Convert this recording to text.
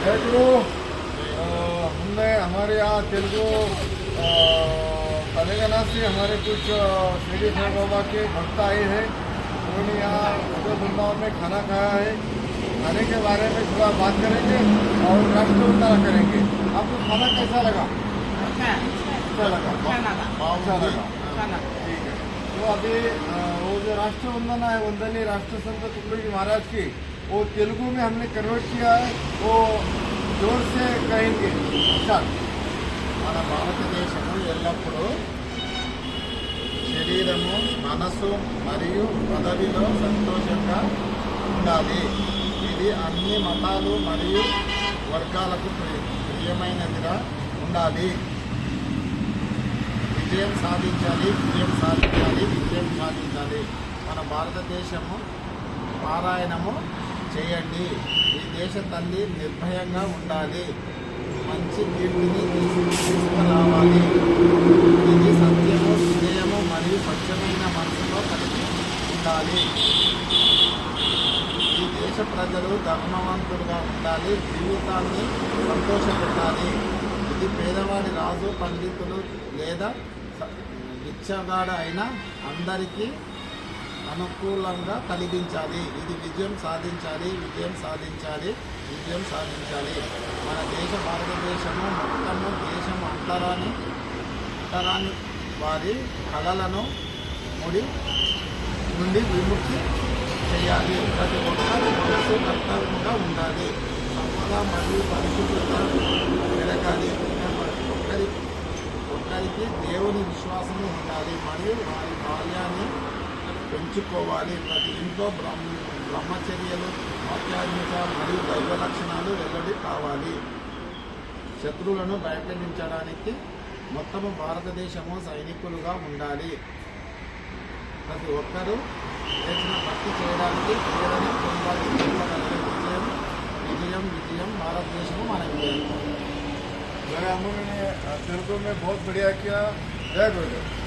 देखो हमने हमारे यहाँ तेलुगु तेलंगाना से हमारे कुछ शिरडी साई बाबा के भक्त आए हैं। उन्होंने यहाँ वृंदावन में खाना खाया है। खाने के बारे में थोड़ा बात करेंगे और राष्ट्र वंदना करेंगे। आपको खाना कैसा लगा? अच्छा लगा। ठीक है। तो अभी वो जो राष्ट्र वंदना है, वंदनीय राष्ट्र संत तुकडोजी महाराज की, वो तेलुगु में हमने कन्वर्ट किया है। वो जोर से कहेंगे। మన భారతదేశము ఎల్లప్పుడూ శరీరము, మనసు మరియు పదవిలో సంతోషంగా ఉండాలి. ఇది అన్ని మతాలు మరియు వర్గాలకు ప్రియమైనదిగా ఉండాలి. విజయం సాధించాలి, విజయం సాధించాలి, విజయం సాధించాలి. మన భారతదేశము పారాయణము చేయండి. ఈ దేశ తల్లి నిర్భయంగా ఉండాలి. మంచి కీర్తిని తీసుకురావాలి. ఇది సత్యము, విజయము మరియు స్వచ్ఛమైన మనసులో కలిగి ఉండాలి. ఈ దేశ ప్రజలు ధర్మవంతులుగా ఉండాలి. జీవితాన్ని సంతోషపెట్టాలి. ఇది పేదవాడి రాజు, పండితులు లేదా బిచ్చగాడు అయినా అందరికీ అనుకూలంగా కలిగించాలి. ఇది విజయం సాధించాలి, విజయం సాధించాలి, విజయం సాధించాలి. మన దేశ భారతదేశము మొత్తము దేశము అంతరాని వారి కళలను ముడి నుండి విముక్తి చేయాలి. ప్రతి ఒక్కరి మనసు కర్తవ్యంగా ఉండాలి. సంపద మరియు పరిశుభ్రత పెరగాలి. ఒక్కరికి దేవుని విశ్వాసము ఉండాలి మరియు వారి బాల్యాన్ని పెంచుకోవాలి. ప్రతి ఇంట్లో బ్రహ్మచర్యలు, ఆధ్యాత్మిక మరియు దైవ లక్షణాలు వెల్లడి కావాలి. శత్రువులను భయపెట్టించడానికి మొత్తము భారతదేశము సైనికులుగా ఉండాలి. ప్రతి ఒక్కరూ చేసిన భక్తి చేయడానికి ప్రేరణ పొందాలి. విజయం విజయం విజయం భారతదేశము మన విజయం. तेलुगु में बहुत बढ़िया किया। जय गुरुदेव।